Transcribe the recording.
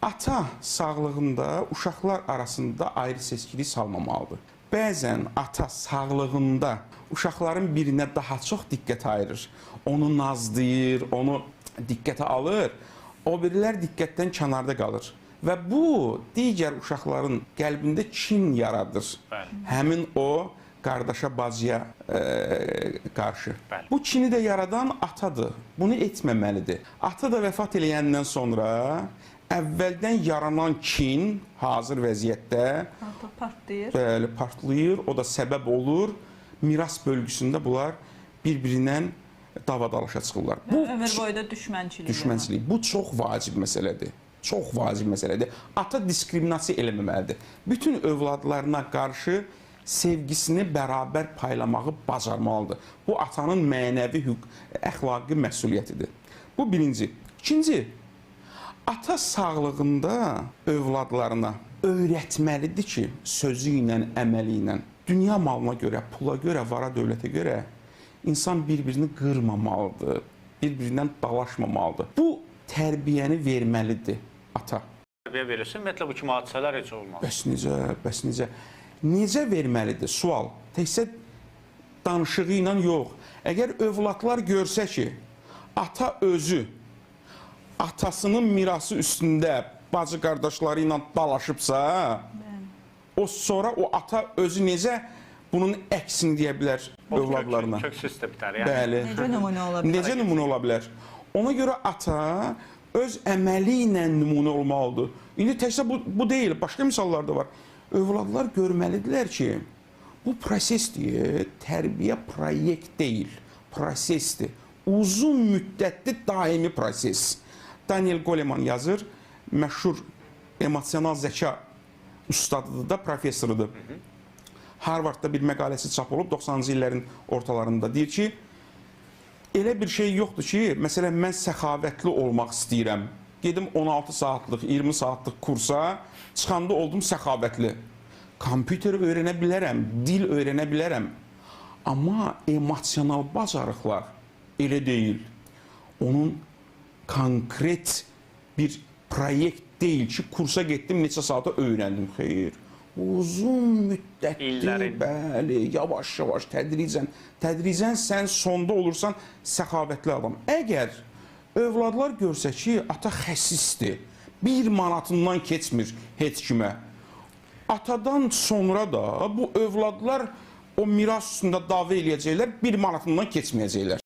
ata sağlığında uşaqlar arasında ayrı seçkilik salmamalıdır. Bəzən ata sağlığında uşaqların birinə daha çox diqqət ayırır. Onu nazlayır, onu diqqətə alır. O birilər diqqətdən kənarda qalır. Və bu, digər uşaqların qəlbində kin yaradır. Bəli. Həmin o qardaşa, bacıya qarşı. Bəli. Bu kini də yaradan atadır. Bunu etməməlidir. Ata da vəfat eləyəndən sonra əvvəldən yaranan kin hazır vəziyyətdə partlayır. bəli, partlayır. O da səbəb olur. Miras bölgüsündə bunlar bir-birindən dava-dalaşa çıxırlar. Bu Ömür boyu da düşmənçilik. düşmənçilik. Bu çox vacib məsələdir. Çox vacib məsələdir. Ata diskriminasiya eləməməlidir. Bütün övladlarına qarşı sevgisini bərabər paylamağı bacarmalıdır. Bu atanın mənəvi, əxlaqi məsuliyyətidir. Bu birinci. İkinci, ata sağlığında övladlarına öyrətməlidir ki, sözü ilə, əməli ilə, dünya malına görə, pula görə, vara dövlətə görə insan bir-birini qırmamalıdır, bir-birindən dalaşmamalıdır. Bu tərbiyəni verməlidir ata. Tərbiyə verirsin, ümumiyyətlə bu kimi hadisələr heç olmaz. Bəs necə? Necə verməlidir? Sual. Təkcə danışığı ilə yox. Əgər övladlar görsə ki, ata özü atasının mirası üstündə bacı qardaşları ilə dalaşıbsa, o sonra o ata özü necə bunun əksini deyə bilər övladlarına? Köksüz də bitər. Yəni. Bəli. Necə nümunə ola bilər? Necə nümunə ola bilər? Ona görə ata öz əməli ilə nümunə olmalıdır. İndi təkcə bu deyil, başqa misallar da var. Övladlar görməlidirlər ki, bu prosesdir, tərbiyə proyekt deyil, prosesdir. Uzun müddətli daimi proses. Daniel Goleman yazır, məşhur emosional zəka ustadıdır da, professorudur. Harvardda bir məqaləsi çap olub 90-cı illərin ortalarında. Deyir ki, elə bir şey yoxdur ki, məsələn, mən səxavətli olmaq istəyirəm. Gedim 16 saatlıq, 20 saatlıq kursa, çıxanda oldum səxavətli. Kompüter öyrənə bilərəm, dil öyrənə bilərəm. Amma emosional bacarıqlar elə deyil. Onun konkret bir proyekt deyil ki, kursa getdim, neçə saata öyrəndim. Xeyr, uzun müddətli, bəli, yavaş-yavaş, tədricən sən sonda olursan səxavətli adam. Əgər övladlar görsə ki, ata xəsisdir, 1 manatından keçmir heç kimə, atadan sonra da bu övladlar o miras üstündə dava eləyəcəklər, 1 manatından keçməyəcəklər.